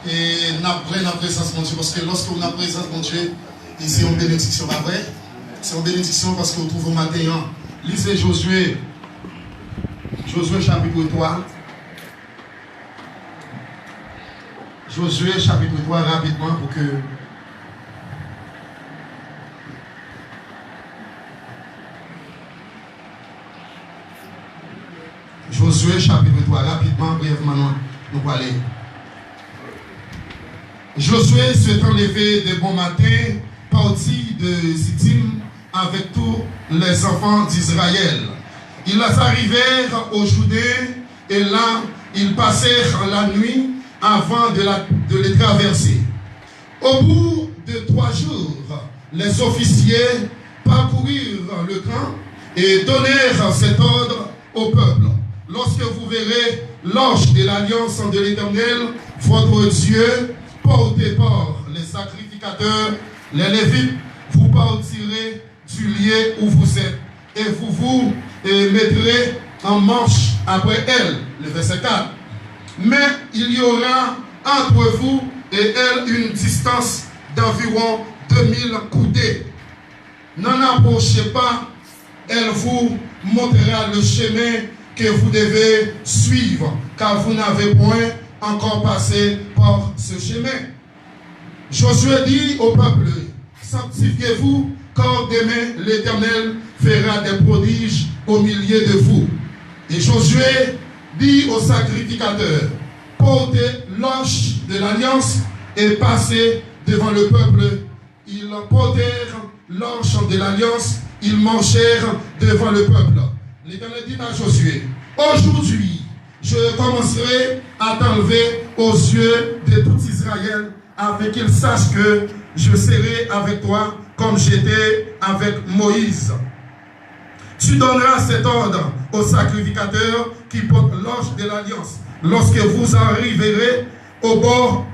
et nous avons la présence de Dieu. Parce que lorsque vous avez la présence de Dieu, c'est une bénédiction, pas vrai? C'est une bénédiction parce que vous trouvez au matin. Lisez Josué chapitre 3. Josué chapitre 3 rapidement pour que. Josué chapitre 3 rapidement, brièvement, nous allons aller. Josué s'étant levé de bon matin, partit de Sittim avec tous les enfants d'Israël. Ils arrivèrent au Jourdain et là, ils passèrent la nuit avant de les traverser. Au bout de 3 jours, les officiers parcoururent le camp et donnèrent cet ordre au peuple. Lorsque vous verrez l'arche de l'alliance de l'Éternel, votre Dieu, porté par les sacrificateurs, les Lévites, vous partirez du lieu où vous êtes et vous vous mettrez en marche après elle. Le verset 4. Mais il y aura entre vous et elle une distance d'environ 2000 coudées. N'en approchez pas, elle vous montrera le chemin que vous devez suivre, car vous n'avez point encore passé par ce chemin. Josué dit au peuple, sanctifiez-vous, car demain l'Éternel fera des prodiges au milieu de vous. Et Josué dit aux sacrificateurs, portez l'arche de l'alliance et passez devant le peuple. Ils portèrent l'arche de l'alliance, ils marchèrent devant le peuple. L'Éternel dit à Josué, aujourd'hui, je commencerai à t'enlever aux yeux de tout Israël, afin qu'ils sachent que je serai avec toi comme j'étais avec Moïse. Tu donneras cet ordre aux sacrificateurs qui portent l'arche de l'alliance. Lorsque vous arriverez au bord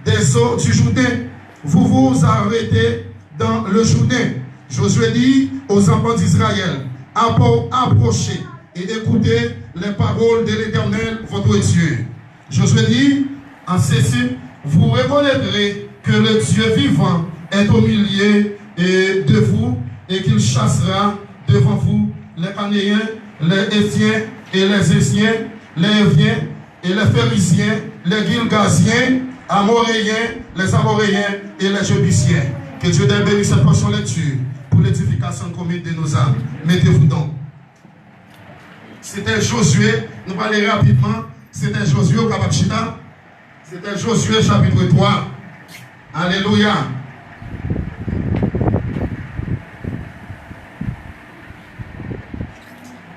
des eaux du Jourdain, vous vous arrêtez dans le Jourdain. Josué dit aux enfants d'Israël, approchez et écoutez les paroles de l'Éternel, votre Dieu. Josué dit, en ceci, vous reconnaîtrez que le Dieu vivant est au milieu de vous et qu'il chassera devant vous les Canéens, les Héthiens et les Essiens, les Éviens et les Phérésiens, les Gilgasiens, Amoréens, les Amoréens et les Jébusiens. Que Dieu t'ait béni cette portion lecture pour l'édification commune de nos âmes. Mettez-vous donc. C'était Josué, nous parlons rapidement, c'était Josué au Kabachita, c'était Josué chapitre 3. Alléluia.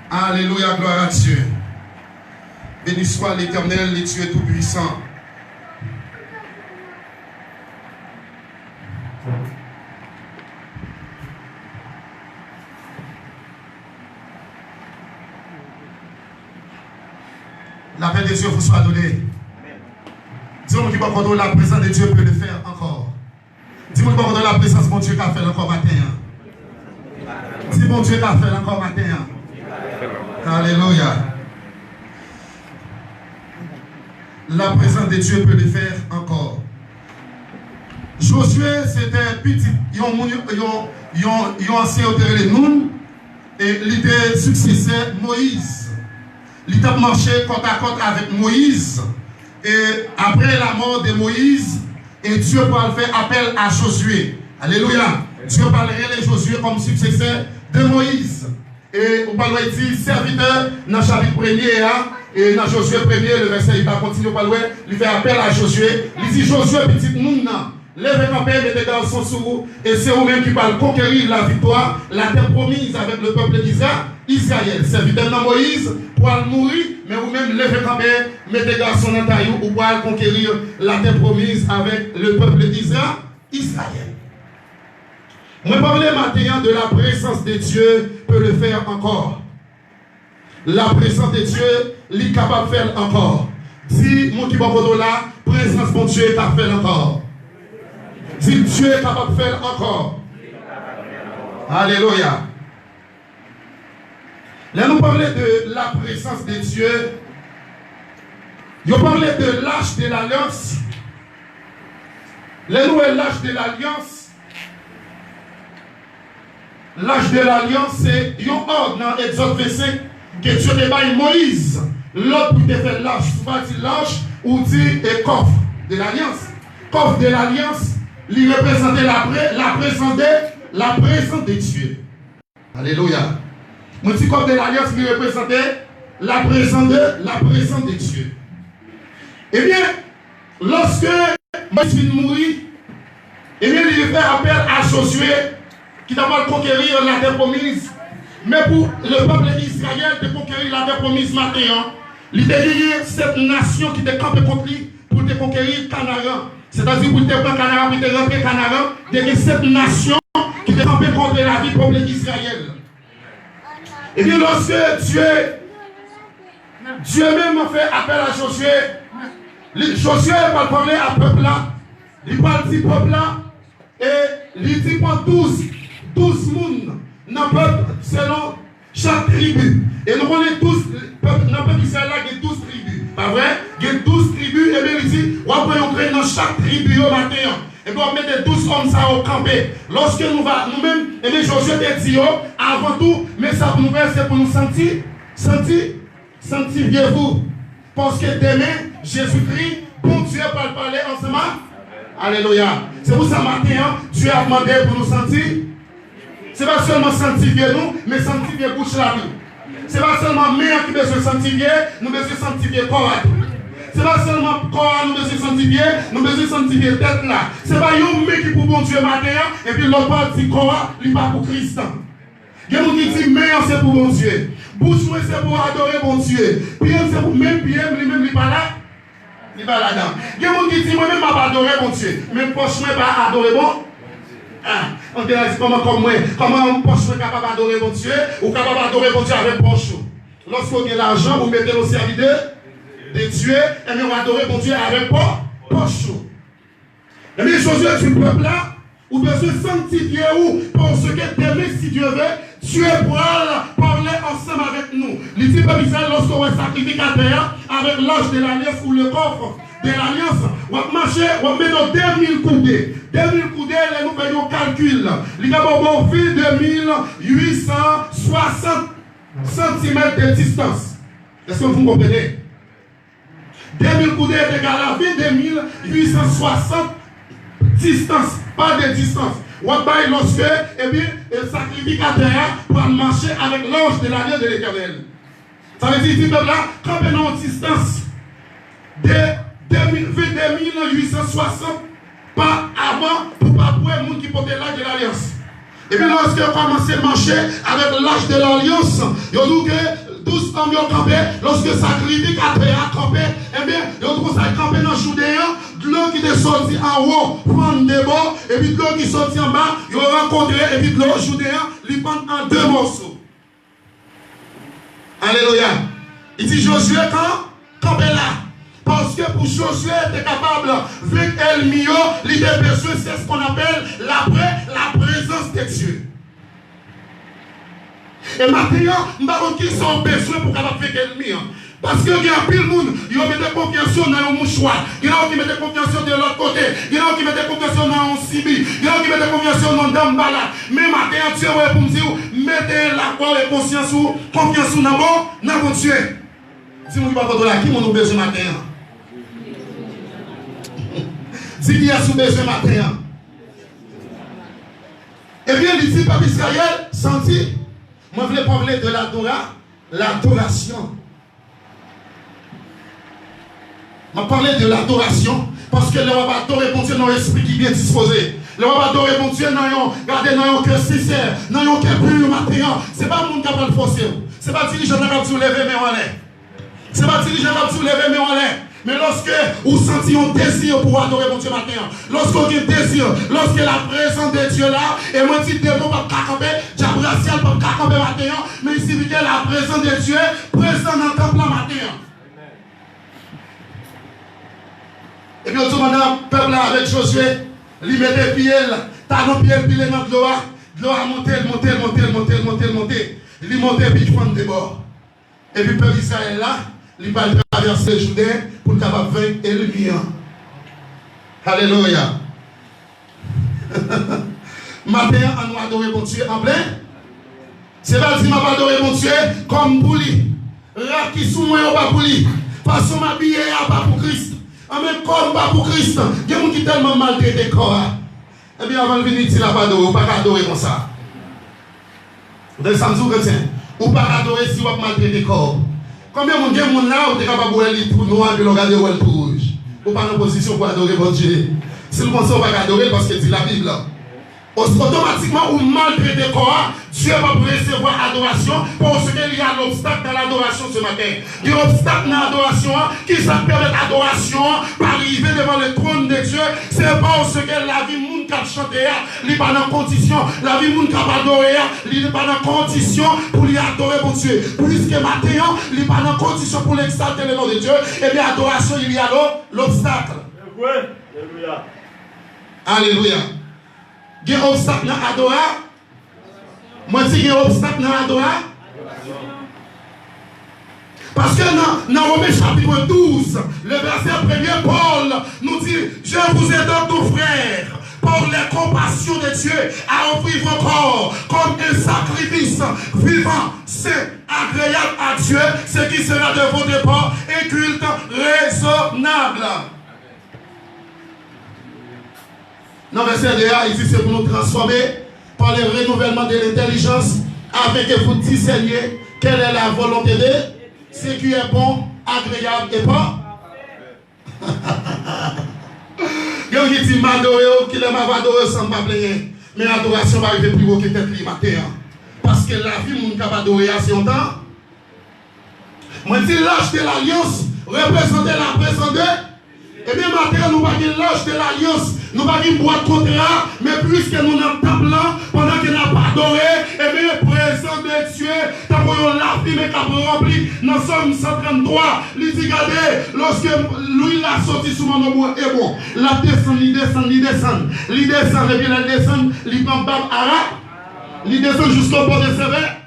Alléluia, gloire à Dieu. Béni soit l'Éternel, le Dieu tout-puissant. La paix de Dieu vous soit donnée. Dis-moi qui va contre la présence de Dieu peut le faire encore. Dis-moi qui va contre la présence de Dieu qu'a fait encore matin. Dis mon Dieu qu'a fait encore matin. Alléluia. La présence de Dieu peut le faire encore. Josué, c'était petit. Ils ont ancien auteur de nous et il était successeur Moïse. Il a marché côte à côte avec Moïse. Et après la mort de Moïse, et Dieu va faire appel à Josué. Alléluia. Dieu parlerait de Josué comme successeur de Moïse. Et on parle dire serviteur dans le chapitre 1er, et dans Josué 1er, le verset, il va continuer, il fait appel à Josué. Il dit Josué, petit nous, levez ton père, mettez dans son sous, et c'est vous-même qui va conquérir la victoire, la terre promise avec le peuple d'Israël. Serviteur de Moïse, pour mourir, mais vous-même levez ton père, mettez dans son taillou, ou pour conquérir la terre promise avec le peuple d'Israël. Moi, parler maintenant de la présence de Dieu peut le faire encore. La présence de Dieu, il est capable de faire encore. Dis, mon qui va là, présence de Dieu est capable de faire encore. Dis, Dieu est capable de faire encore. Alléluia. Là, nous parlons de la présence de Dieu. Nous parlons de l'arche de l'alliance. Le nouvel l'âge de l'alliance. L'âge de l'alliance, c'est un ordre dans Exode 25 que Dieu débaille Moïse. L'autre pour te faire l'âge, souvent dit l'âge ou dit et coffre de l'alliance. Coffre de l'alliance, lui représentait la présence de Dieu. Alléluia. Mon petit coffre de l'alliance lui représentait la présence de Dieu. Eh bien, lorsque Moïse vient mourir, eh bien, il fait appel à Josué qui d'abord conquérir la terre promise. Mais pour le peuple d'Israël de conquérir la terre promise maintenant, il a dit cette nation qui te campe contre lui pour te conquérir Canaan. C'est-à-dire pour te prendre Canaan, pour te rentrer Canaan, il y a cette nation qui te campe contre la vie du peuple d'Israël. Et bien lorsque Dieu même a fait appel à Josué, Josué va parler à peuple là, il parle du peuple là, et il dit pour 12 personnes dans le peuple selon chaque tribu. Et nous connaissons tous, dans le peuple d'Israël là, il y a 12 tribus. Pas vrai? Il y a 12 tribus, et bien il dit, on va créer dans chaque tribu au matin. Et puis on va mettre 12 hommes ça au campé. Lorsque nous-mêmes, et bien Josué te dit, avant tout, mais ça nous fait, c'est pour nous sanctifiez-vous. Parce que demain, Jésus-Christ, bon Dieu, va parler ensemble. Alléluia. C'est pour ça matin, Dieu a demandé pour nous sentir. Ce n'est pas seulement sanctifier nous, mais sanctifier bouche la vie. Ce n'est pas seulement mère qui besoin sanctifier, nous devons sanctifier corps. Ce n'est pas seulement corps, nous devons sanctifier, nous devons sanctifier tête là. Ce n'est pas un mec qui pour bon Dieu matin, et puis l'autre partie corps, il va pour Christ. Il y a des gens qui disent, mère c'est pour bon Dieu. Bouche c'est pour adorer bon Dieu. Pierre c'est pour même Pierre, lui-même, il n'est pas là. Il n'est pas là-dedans. Il y a des gens qui disent, moi-même, je ne vais pas adorer mon Dieu. Même poche, je ne vais pas adorer bon. On te dit comment un poche est capable d'adorer mon Dieu ou capable d'adorer mon Dieu avec poche. Lorsqu'on a l'argent, vous mettez au service de Dieu, et bien on va adorer mon Dieu avec poche. Et bien, Josué, tu peuple là, ou besoin sanctifier ou parce que demain, si Dieu veut, Dieu pourra parler ensemble avec nous. Les types d'Israël, lorsqu'on va sacrificateur avec l'âge de l'alliance ou le coffre de l'alliance, on va marcher, on va mettre 2000 coudées. 2000 coudées, nous faisons calcul. Il y a un fil de 1860 cm de distance. Est-ce que vous comprenez? 2000 coudées est égal à 2860 distance, pas de distance. On va lorsque, eh bien, le sacrificateur pour marcher avec l'ange de l'alliance de l'Éternel. Ça veut dire, là, quand on a une distance de 2860, pas avant, pour ne pas voir les gens qui portent l'âge de l'alliance. Et puis lorsque on commence à marcher avec l'âge de l'alliance, il y a 12 hommes qui ont campé, lorsque le sacrificateur a campé, eh bien, il y a campé dans le Judéen, de l'eau qui est sorti en haut, prendre des bords, et puis de l'eau qui est sorti en bas, ils ont rencontré, et puis de l'eau Judéen, ils prennent en 2 morceaux. Alléluia. Il dit Josué quand campé là. Parce que pour Josué était capable, vu qu'elle mio, l'idée besoin, c'est ce qu'on appelle la présence de Dieu. Et maintenant, nous avons qui sont besoin pour capable faire qu'elle mio. Parce que il y a pile de monde, ils mettent confiance dans un mouchoir, il y a qui mettent confiance de l'autre côté, il y a qui mettent confiance dans un cibi, il y a qui mettent confiance dans un dame balade. Mais maintenant, Dieu va pour nous dire, mettez la foi et confiance dans mon Dieu. Si vous ne pouvez pas contrôler qui nous besoin matin. Si il y a sous besoin matin. Eh bien, ici, par Israël, senti, moi je voulais parler de l'adoration. Je vais parler de l'adoration, parce que le roi va adorer mon Dieu dans l'esprit qui est bien disposé. Le roi va adorer mon Dieu dans un cœur sincère, dans un cœur pur matin. Ce n'est pas le monde qui va le forcer. Ce n'est pas le dirigeant qui va soulever mais en l'air. Ce n'est pas le dirigeant qui va soulever mais en l'air. Mais lorsque vous sentez un désir pour adorer mon Dieu matin, lorsque vous avez un désir, lorsque la présence de Dieu là, et moi je dis démon pas camper, diabrasial pas camper matin, mais il suffit que la présence de Dieu présente dans le temple matin. Et puis on dit maintenant, peuple là avec Josué, il mettait pied, talon pied, puis dans l'eau a monté. Il montait puis il prend des bords. Et puis le peuple d'Israël là, il va traverser le Jourdain pour capable vaincre l'ennemi. Alléluia. Matin, on doit adorer mon Dieu en plein. C'est pas dire, je vais adorer mon Dieu comme pour lui. Là qui sous moi, pas pour lui. Parce que ma billet n'est pas pour Christ. Même comme pas pour Christ. Il y a des gens qui sont tellement maltraités corps. Eh bien, avant de venir, tu n'as pas adorer, ou pas adorer comme ça. Vous avez Samsung chrétien. Ou pas adorer si vous avez maltraité corps. Combien de gens là, vous êtes capable de voir les trous noirs et de regarder le tout rouge. Vous n'êtes pas en position pour adorer votre Dieu. Si vous pensez que vous ne pouvez pas adorer parce que c'est la Bible. Automatiquement, ou maltraité corps, Dieu va recevoir adoration parce qu'il y a l'obstacle dans l'adoration ce matin. Il y a l'obstacle dans l'adoration qui ça permet l'adoration d'arriver devant le trône de Dieu. C'est parce que la vie moun qui a chanté, il n'est pas dans condition. La vie moun qui a adoré, il n'est pas dans condition pour lui adorer mon Dieu. Puisque maintenant, il n'est pas dans condition pour l'exalter le nom de Dieu. Et bien, adoration, il y a l'obstacle. Alléluia. Alléluia. Il y a un obstacle dans l'adoration. Moi, je dis qu'il y a un obstacle dans l'adoration. Parce que dans Romains chapitre 12, le verset 1er, Paul nous dit: je vous ai donc, nos frères, pour les compassions de Dieu, à offrir vos corps comme un sacrifice vivant, saint, agréable à Dieu, ce qui sera de votre part un culte raisonnable. Dans le verset 2, il dit c'est pour nous transformer par le renouvellement de l'intelligence, afin que vous discerniez quelle est la volonté de ce qui est bon, agréable et pas. Il y a qui dit m'adorer, qui l'aime adorer sans pas plaindre. Mais l'adoration va arriver plus haut que tête matin. Parce que la vie, mon cap adorer assez longtemps. Moi, je dis l'âge de l'alliance, représenter la présence de. Et bien, maintenant, nous n'avons pas l'âge de l'alliance. Nous n'avons pas une boîte contrat, mais puisque nous sommes table là, pendant qu'il n'a pas adoré, et bien, le présent de Dieu, t'as pour la vie, mais t'as rempli, dans Somme 133, il dit, regardez, lorsque lui l'a sorti sous mon nom, et bon, la descend, il descend, et puis la descend, il prend Bab arabe, il descend jusqu'au bord de ses vêtements.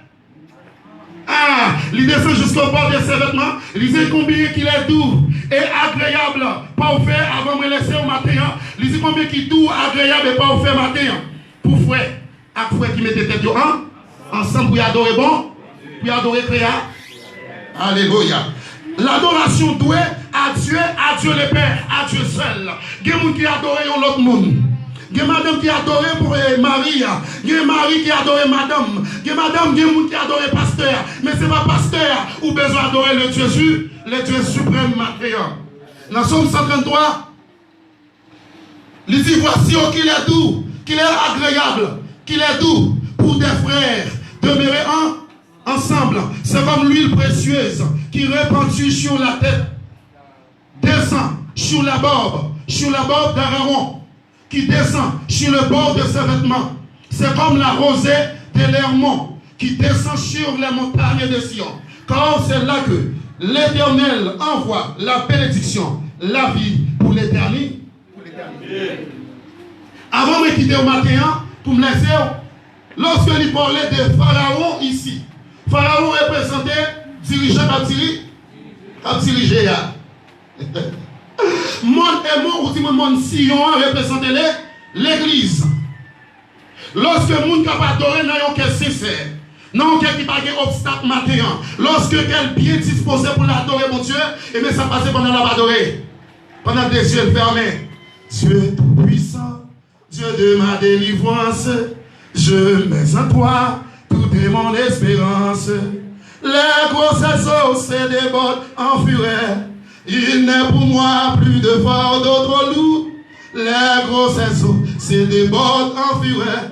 Ah, il descend jusqu'au bord de ses vêtements, il dit combien qu'il est doux et agréable, pas au faire avant de me laisser au matin. Il dit combien qu'il est doux, agréable et pas au faire matin. Pour frère, à frère qui mettait tête ensemble pour adorer bon, pour adorer créa. Alléluia. L'adoration doit à Dieu le Père, à Dieu seul. Il y a des gens qui adorent l'autre monde. Il y a madame qui adore pour Marie. Il y a Marie qui adore madame. Il y a madame qui adore pasteur. Mais ce n'est pas pasteur ou besoin d'adorer le Dieu suprême matériel. Dans Somme 133, il dit voici qu'il est doux, qu'il est agréable, qu'il est doux pour des frères demeurer ensemble. C'est comme l'huile précieuse qui répandue sur la tête, descend sur la barbe d'Aaron, qui descend sur le bord de ses vêtements. C'est comme la rosée de l'Hermon qui descend sur les montagnes de Sion. Car c'est là que l'Éternel envoie la bénédiction, la vie pour l'éternité. Avant de quitter au matin, pour me laisser, lorsque il parlait de Pharaon ici, Pharaon représentait dirigeant à diriger. Monde et monde, ou dit monde Sion représenter l'église. Lorsque le monde capable d'adorer dans un cœur sincère, dans un cœur qui n'a pas d'obstacle matin, lorsque quelqu'un bien disposé pour l'adorer, mon Dieu, et bien ça passe pendant la adorer. Pendant des yeux fermés. Dieu tout-puissant, Dieu de ma délivrance, je mets en toi toute mon espérance. Les grossesses se débordent en fureur. Il n'est pour moi plus de fort d'autres loups. Les grossesses se débordent en fureur.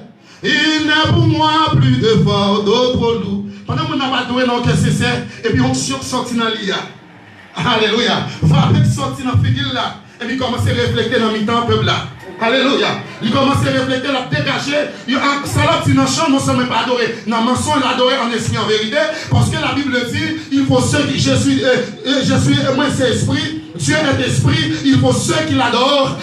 Il n'est pour moi plus de fort d'autres loups. Pendant que nous n'avons pas doué dans le cœur sincère, et puis on sortit dans l'IA. Alléluia. Va avec sortir dans la figure là. Et puis commencer à refléter dans le mi-temps peuple là. Alléluia. Il commence à refléter, la dégager. Ça là, tu n'en chantes, non seulement pas adorer. Non, mensonge, l'adorer en esprit, en vérité. Parce que la Bible dit, il faut ceux qui, moi c'est esprit, Dieu est esprit, il faut ceux qui l'adorent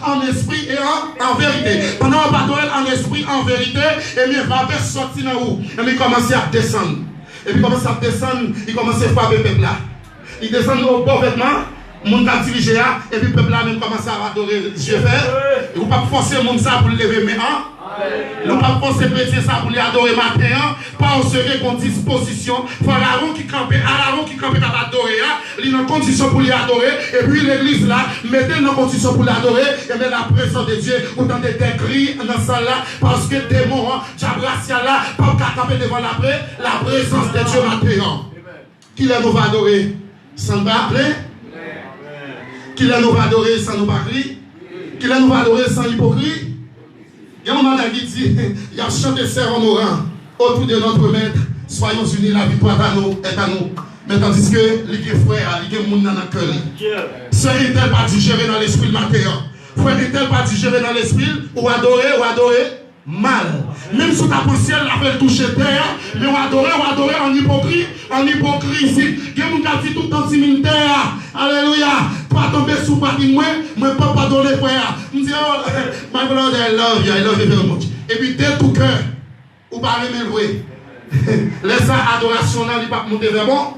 en esprit et en vérité. Pendant qu'on va adorer en esprit, en vérité, et bien, va vers sortir dans où? Et puis, il commence à descendre. Et puis, il commence à descendre, il commence à frapper le peuple là. Il descend au bon vêtement. Moun ka dirige là, et puis le peuple là même commence à adorer Dieu fait. Et vous pas forcer moun ça pour lever mais hein. Nous pas forcer péter ça pour les adorer matin, parce que qu'on disposition, Pharaon qui campait, Aaron qui campait à adorer, il est en condition pour les adorer, et puis l'église là, mettez en condition pour l'adorer, et bien la présence de Dieu, vous entendez des cris dans ça là, parce que démon, Diabracia là, pas camper devant la présence de Dieu matin. Qui là nous va adorer sans parler? Qui là nous va adorer sans nous parler? Qui là nous va adorer sans hypocrite? Il y a un moment qui dit, il y a chanté serre en mourant autour de notre maître, soyons unis, la victoire est à nous. Mais tandis que les frères, les gens dans le cœur. Sœur est-elle pas digérée dans l'esprit le matin? Frère est-elle pas digérée dans l'esprit? Ou adorer mal. Même sous ta poussière, la fait toucher terre, mais on adorer en hypocrisie. Il y a un qui dit tout le temps, si terre. Alléluia. Pas tomber sous patin, moi, pas pardonner, frère. Je dis, oh, my brother, I love you very much. Et puis, dès tout cœur, ou pas même louer. Laisse ça, adoration, là, il pas monter vers bon.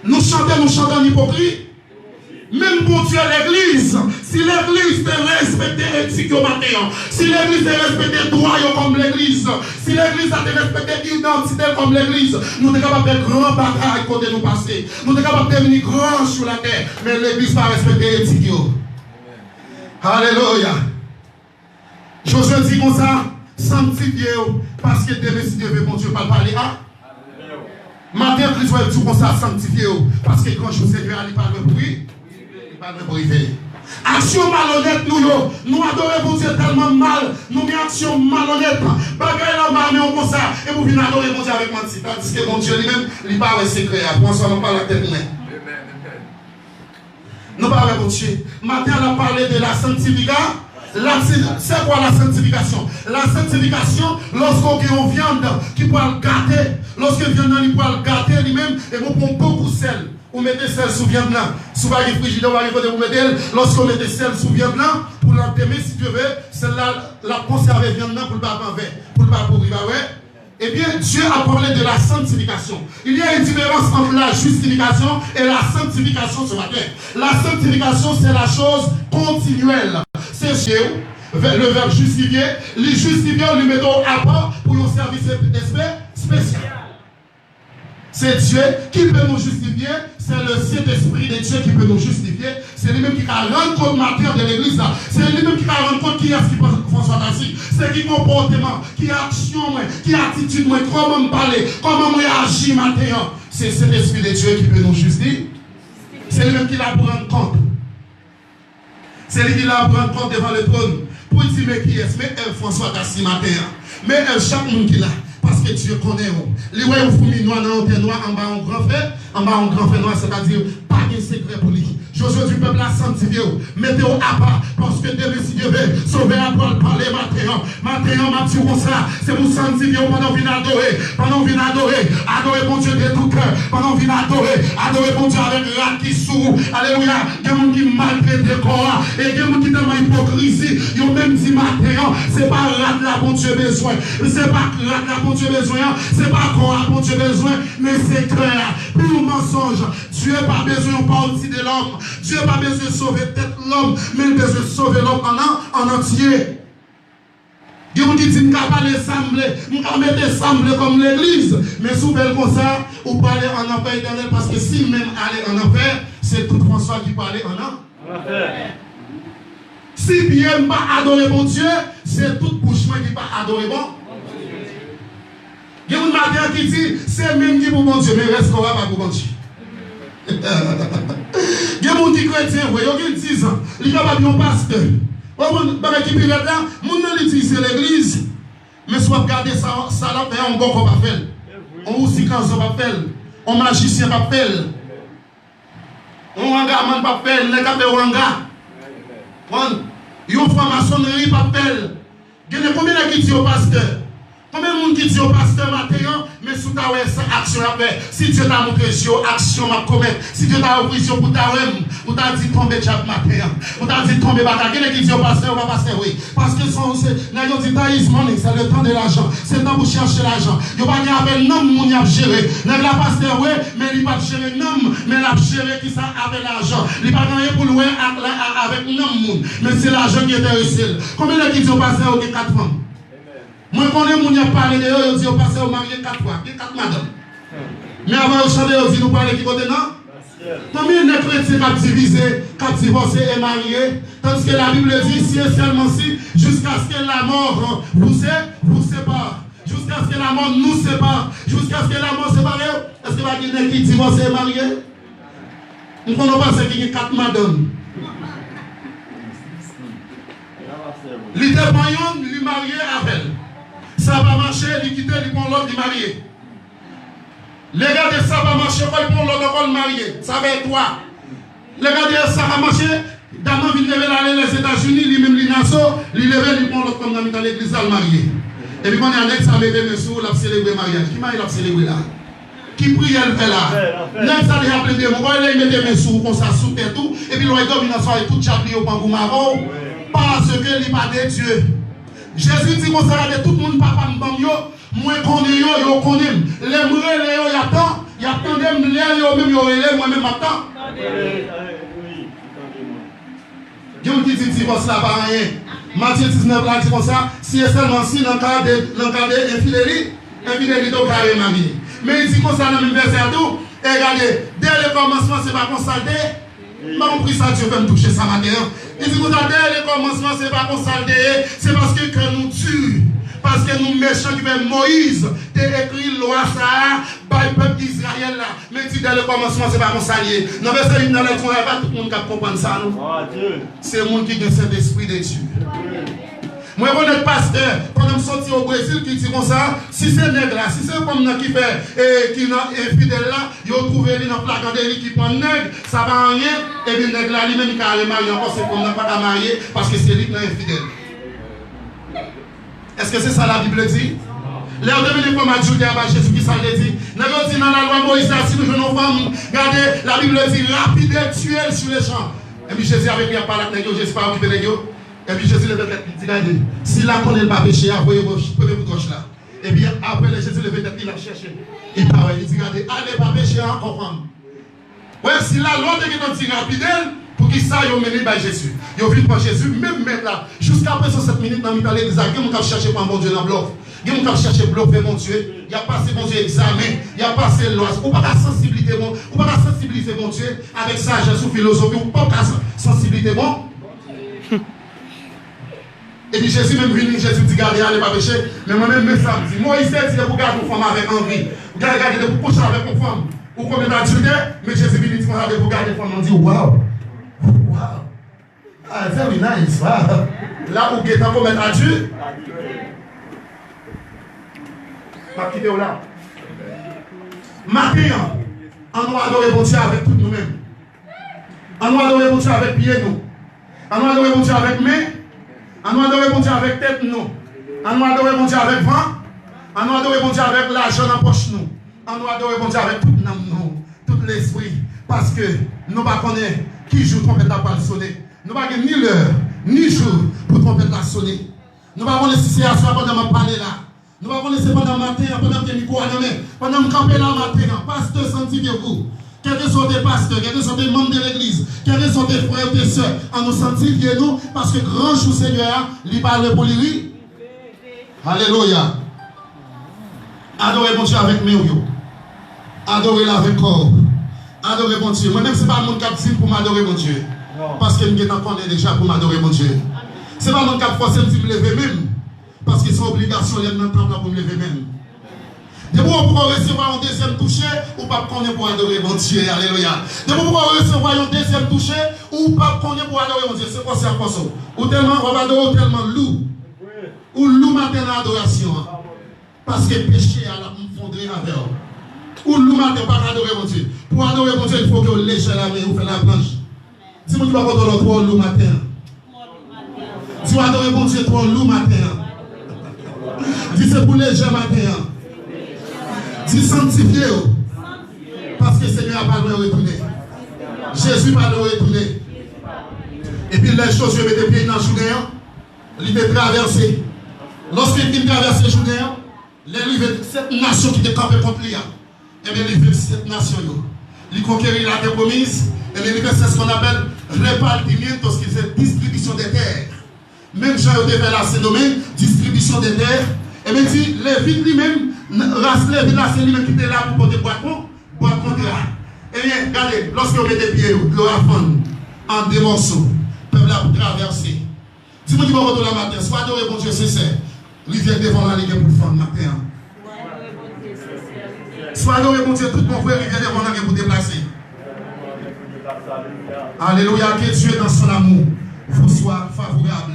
Nous chantons en hypocrite. Même pour Dieu, l'église, si l'église te respecte éthique au matin, si l'église te respecte droit comme l'église, si l'église a te respecte identité comme l'église, nous sommes capables de faire grand bataille côté nous passer. Nous sommes capables de devenir grand sur la terre, mais l'église va respecter éthique. Alléluia. Josué dit comme ça, sanctifiez-vous, parce que demain, si Dieu veut, mon Dieu, pas parler à. Matin, Christ va dire comme ça, sanctifiez-vous, parce que quand Josué veut aller parler pour lui, action malhonnête, nous adorons Dieu tellement mal, nous mettons action malhonnête. Bagaille là, mais on comme ça, et vous venez adorer Dieu avec menti. Tandis que mon Dieu lui-même, il parle de secret. François, nous parlons de la tête humaine. Nous parlons de Dieu. Matin, on a parlé de la sanctification. C'est quoi la sanctification? La sanctification, lorsqu'on a une viande qui peut le gâter, lorsque viande peut le gâter lui-même, et vous prenez beaucoup de sel. Vous mettez sel sous viande là. Sous la frigidaire, vous mettez, lorsqu'on met sel sous viande là, pour l'enterrer, si Dieu veut, celle-là, la conserver viande là pour le pas en verre, pour le pas pourrir, ouais. Eh bien, Dieu a parlé de la sanctification. Il y a une différence entre la justification et la sanctification ce matin. La sanctification, c'est la chose continuelle. C'est Dieu, le verbe justifier. Les justifier, on lui met à part pour un service spécial. C'est Dieu qui peut nous justifier. C'est le Saint-Esprit de Dieu qui peut nous justifier. C'est lui-même qui a rendu compte matière de l'église. C'est lui-même qui a rendu compte qui est ce qui François Tassi. C'est qui comportement, qui action, qui attitude, comment me parler, comment me réagir maintenant. C'est cet Esprit de Dieu qui peut nous justifier. C'est lui-même qui l'a prendre compte. C'est lui qui l'a prendre compte devant le trône. Pour dire, mais qui est-ce? Mais François Tassi matin. Mais chaque monde qui l'a. Parce que Dieu connaît. Les voyez vous fourmis noir dans le noir, en bas un grand frère, noir, c'est-à-dire pas de secret pour lui. Josué du peuple a sanctifié, mettez-vous à part, parce que demain, si Dieu veut sauver à parole, parler maintenant, m'a dit comme ça, c'est pour sanctifier pendant qu'on vient adorer, adorer mon Dieu de tout cœur, pendant qu'on vient adorer mon Dieu avec rat qui sourd, alléluia, il y a des gens qui maltraitent le corps, et il y a des gens qui tellement hypocrisie, ils ont même dit maintenant, c'est pas rat là pour Dieu besoin, c'est pas rat là pour Dieu besoin, c'est pas corps pour Dieu besoin, mais c'est clair, pour mensonge, Dieu n'a pas besoin de partie de l'homme. Dieu n'a pas besoin de sauver peut-être l'homme, mais il a besoin de sauver l'homme en entier. Dieu dit qu'il n'a pas l'assemblée, il n'a pas l'assemblée comme l'église. Mais souvent comme ça, vous parlez en enfer éternel, parce que si même aller en enfer, c'est tout François qui parle en enfer. Si bien ne pas adorer mon Dieu, c'est tout bouchement qui ne pas adorer bon. Il y a un matin qui dit, c'est même qui pour mon Dieu, mais reste pas pour mon Dieu. Il y a des gens qui sont chrétiens, ils ont 10 ans, ils sont pas bien pasteur. Qui est là, ils disent c'est l'église, mais soit regarder ça, là, on va pas faire. On aussi quand on va faire, on magicien va faire. On hangaman pas faire, les gars de Wanga. Ils ont franc-maçonnerie pas faire. Il y a combien de qui disent au pasteur? Combien de monde qui dit au pasteur Mathéan, mais sous ta action à faire, si Dieu t'a montré action à commettre, si Dieu t'a offert pour ta ou t'a dit tomber Jacques Mathéan, ou t'a dit tomber bataille, quelqu'un qui dit au pasteur, ou pas pasteur, oui. Parce que c'est le temps de l'argent, c'est le temps pour chercher l'argent. Il n'y a pas de appel non, mon y a géré. La pasteur, oui, mais il n'y a pas de gérer non, mais il a géré qui ça avec l'argent. Il n'y a pas gagné pour louer avec non, mais c'est l'argent qui est intéressé. Combien de qui dit au pasteur, ok, 4 femmes? Moi, quand les gens parlent de eux, ils disent, passez au marié 4 fois, 4 madames. Mais avant de chanter, ils disent, nous parlons qui côté non? Combien de chrétiens qui divisé, qui divorcé et marié? Tandis que la Bible dit, si et seulement si, jusqu'à ce que la mort vous sépare. Jusqu'à ce que la mort nous sépare. Jusqu'à ce que la mort sépare. Est-ce que va y a qui divorcé et marié? Nous ne connaissons pas ce qui est 4 madames. Les dépendants, lui marié avec elle. Ça va marcher, il quitte, il prend l'autre, il marié. Les gars de ça va marcher, il prend l'autre, il marié. Ça va être toi. Les gars de ça va marcher, d'abord il lever aller les États-Unis, lui-même l'INASO, il lever, il prend l'autre comme dans l'église, il marié. Et puis quand il y a un ex, ça lever mes sous, il a célébré le mariage. Qui m'a célébré là? Qui prie, elle fait là? Même ça, il a appelé des mots, il met mes sous, comme ça, sous terre tout, et puis l'on domine et tout chapitre au pangou marron, parce que il n'est pas de Dieu. Jésus dit qu'on s'arrête tout le monde, papa, moi, connais yo, connais. Les mourir, les attendent, il y a tant de yo, même yo, moi-même, m'attends. Dieu qui dit divorce là, pas rien. Matthieu 19, là, dit comme ça, si et seulement si, dans le cas d'infidélité, au carré, mamie. Mais il dit comme ça, dans le même verset, tout, et regardez, dès le commencement, c'est pas consulté. Je n'ai compris ça, Dieu peut me toucher ça matin. Il dit, vous avez le commencement, ce n'est pas consulté, c'est parce que nous tue. Parce que nous méchants qui fait Moïse, tu écrit loi ça, par le peuple d'Israël là. Mais il dit, dès le commencement, ce n'est pas consulté. Non, mais c'est dans le travail, pas tout le monde qui comprend ça. C'est le monde qui a cet esprit de Dieu. Moi, je connais le pasteur, quand je suis sorti au Brésil, qui dit comme ça, si c'est nègre là, si c'est comme qui fait, qui est infidèle là, il a trouvé dans le placard de qui prend nègre, ça va en rien, et puis nègre là, lui-même, il a marié encore, c'est comme n'a pas qu'à marier, parce que c'est lui qui est infidèle. Est-ce que c'est ça la Bible dit? L'air de venir comme à Dieu, Jésus qui ça le dit. Nous dit dans la loi Moïse, si nous venons femmes, regardez, la Bible dit rapide et tuelle sur les champs. Et puis Jésus avec lui a parlé avec nous, Jésus pas occupé de nous. Et puis Jésus le tête, il dit, regardez, si là qu'on n'est pas péché, envoyez vos gauche là. Et bien après Jésus le tête, il a cherché. Il parle, il dit, regardez, allez pas pécher encore femme. Ouais, si la loi de qui dit rapide, pour qu'il ça, ils mené par Jésus. Ils ont vu par Jésus, même là, jusqu'à après 7 minutes dans l'église, ils ont cherché par mon Dieu dans le bloc. Ils ont cherché bloquer mon Dieu. Il a passé mon Dieu examen. Il a passé loi. Ou pas la sensibilité bon. Ou pas la sensibilité mon Dieu avec sagesse ou philosophie. Ou pas la sensibilité bon. Et puis Jésus même venu, Jésus dit, regardez, allez pas pécher. Mais moi-même, me ça me dit, Moïse dit, pour garder une femme avec envie. Regardez, pour coucher avec une femme. Ou combien d'adultère. Mais Jésus venu dit, pour garder une femme. On dit, waouh. Wow. Ah, very nice. Wow. Là où il pour mettre adulte. Ma vidéo là. Maintenant, on doit adorer bon Dieu avec tout nous-mêmes. On doit adorer bon Dieu avec pied nous. On doit adorer bon Dieu avec main. On doit adorer bon Dieu avec tête nous. On doit adorer bon Dieu avec vent. On doit adorer bon Dieu avec l'argent dans la poche nous. On doit adorer bon Dieu avec tout nous, tout l'esprit. Parce que nous ne connaissons pas qui joue trompette la pas sonner. Nous ne connaissons ni l'heure, ni jour pour trompette la sonner. Nous ne connaissons pas si c'est à soi pendant que je parle là. Nous ne connaissons pas pendant le matin, pendant que je micro à la main, pendant que je campe là le matin. Pasteur, sanctifiez-vous. Quels que soient des pasteurs, quels que soient des membres de l'église, quels que soient des frères et des sœurs, en nous sanctifiez-nous parce que grand jour Seigneur, il parle pour lui. Alléluia. Adorez mon Dieu avec mes yeux. Adorez-le avec corps. Adorez mon Dieu. Moi-même, ce n'est pas mon cap pour m'adorer mon Dieu. Parce que je connais déjà pour m'adorer mon Dieu. Ce n'est pas mon cap forcé de me lever même. Parce que c'est une obligation, il y a un temps pour me lever même. De vous pour recevoir un deuxième toucher, ou pas connaître pour adorer mon Dieu. Alléluia. De vous pour recevoir un deuxième toucher, ou pas connaître pour adorer mon Dieu. C'est quoi c'est à quoi ça? Ou tellement, on va adorer tellement loup. Ou loup matin l'adoration. Parce que péché à la fondrer avec. Ou loup matin pas adorer mon Dieu. Pour adorer mon Dieu, il faut que vous léchez la main ou faire la planche. Dis-moi, tu vas pas adorer toi loup matin. Tu vas adorer mon Dieu toi loup matin. Dis c'est pour les gens matin. Dis sanctifié. Parce que le Seigneur n'a pas le retourner. Jésus n'a pas le retourner. Et puis les choses, je mets des pieds dans le journée. Il était traversé. Lorsqu'il traverse le journée, cette nation qui était campée contre lui. Et bien il veut cette nation. Il conquérit la terre promise. Et bien il fait ce qu'on appelle répartimiento, ce qui est distribution des terres. Même Jean devait la nommé distribution des terres. Et bien dit, Lévi lui-même, race Lévi là, c'est lui-même qui était là pour porter boîte là. Et bien, regardez, lorsque vous mettez des pieds, vous le fondre en deux morceaux, peuple là pour traverser. Dis-moi qui va retourner la matin, soit adoré bon Dieu sincère, lui vient devant la ligue pour le fondre matin. Soit adoré bon Dieu, tout mon frère, il vient devant la ligue pour déplacer. Alléluia, que Dieu dans son amour vous soit favorable.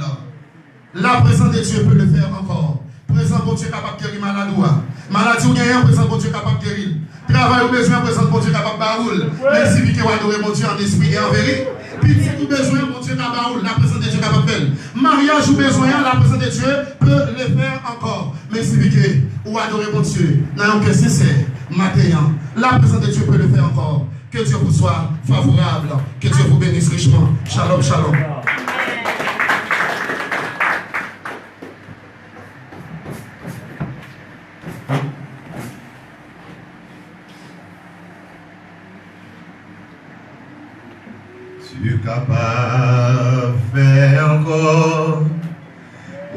La présence de Dieu peut le faire encore. Présent bon Dieu capable de guérir maladie. Maladie ou rien, présent bon Dieu capable de guérir. Travail ou besoin, présent bon Dieu capable de baroul. Merci que vous adorez mon Dieu en esprit et en vérité. Petit ou besoin, mon Dieu capable de baroul. La présence de Dieu capable de faire. Mariage ou besoin, la présence de Dieu peut le faire encore. Merci que vous adorez mon Dieu. N'ayons que sincère, matin. La présence de Dieu peut le faire encore. Que Dieu vous soit favorable. Que Dieu vous bénisse richement. Shalom, shalom. Tu es capable de faire encore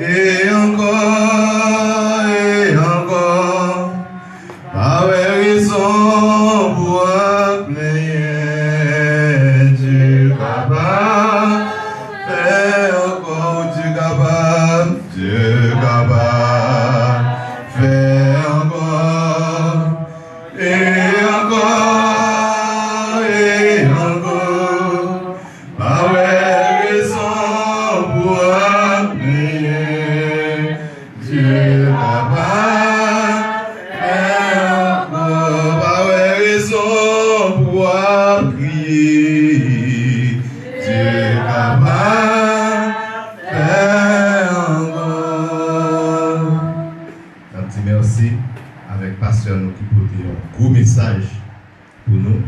et encore et encore. Pas raison pour appeler. Tu es capable de faire encore. Tu es capable. Tu es capable de faire encore et encore et encore. Pas raison pour appeler. Dieu est capable de faire encore. Pas raison pour prier. Dieu est capable de faire encore. Un petit merci avec Pasteur nous qui porte un gros message pour nous.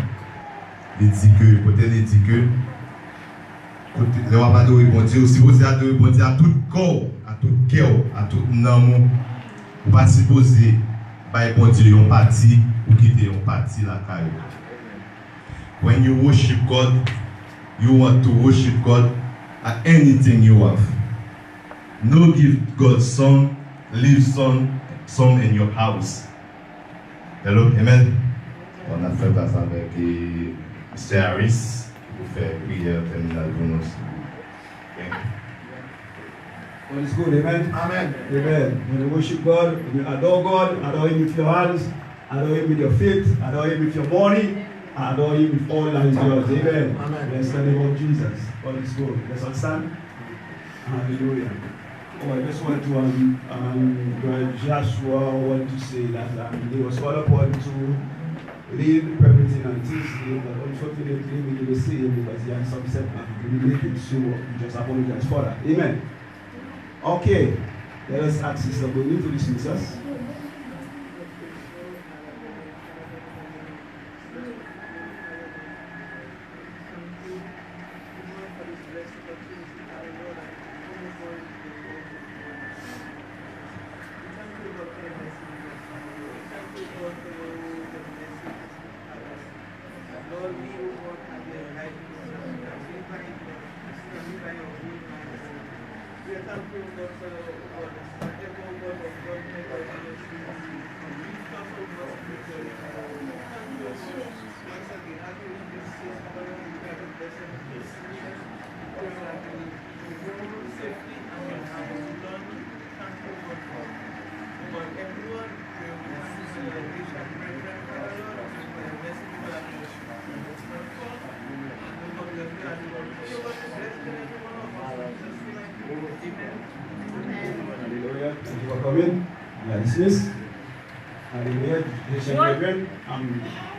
Il dit que, peut-être il dit que, le roi adorer bon Dieu, aussi vous adorer bon Dieu à tout corps, à tout cœur, à tout âme. Vous pas supposer, bon Dieu, une partie, ou quitter une partie la caille. When you worship God, you want to worship God at anything you have. No give God some, leave some in your house. Hello, amen. On a fait ça avec Mr. Harris pour faire prière terminale pour nous. God is good, amen. Amen. Amen. When you worship God, when you adore God, adore Him with your hands, adore Him with your feet, adore Him with your money, adore Him with all that is yours. Amen. Amen. Bless the name of Jesus. God is good. Let's all stand. Hallelujah. Oh, I just want to, Joshua want to say that he was called upon to lead everything on Tuesday, but unfortunately we didn't see him because he had some setback related, so we just apologize for that. Amen. Okay, let us ask Sister Bonnie to dismiss us. Hallelujah. Thank you for coming. You are dismissed. Hallelujah. Brethren,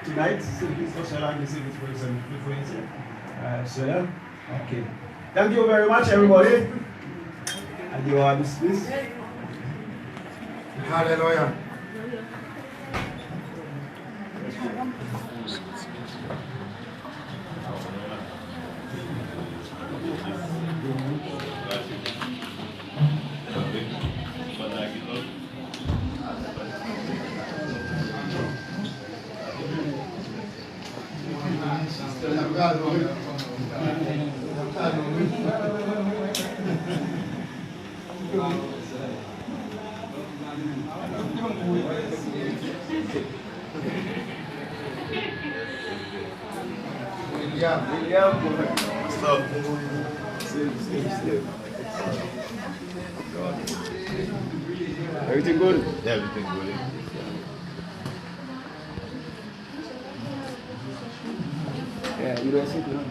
tonight, service for Shella and the service for Shella. Okay. Thank you very much, everybody. And you are dismissed. Alléluia. Everything good? Yeah, everything good. Yeah, you don't sit down.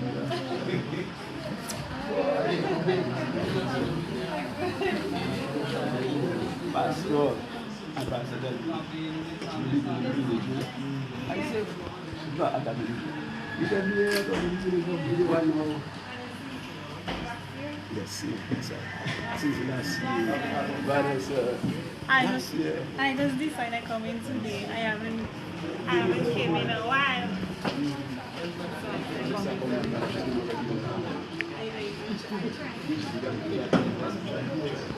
Pastor, Ambassador, you live in the village. I said, no, I can't believe it. You can be here, you don't know. Yes, yes, sir. Since last year, but it's, last year. I just decided to come in today. I haven't came in a while. So, I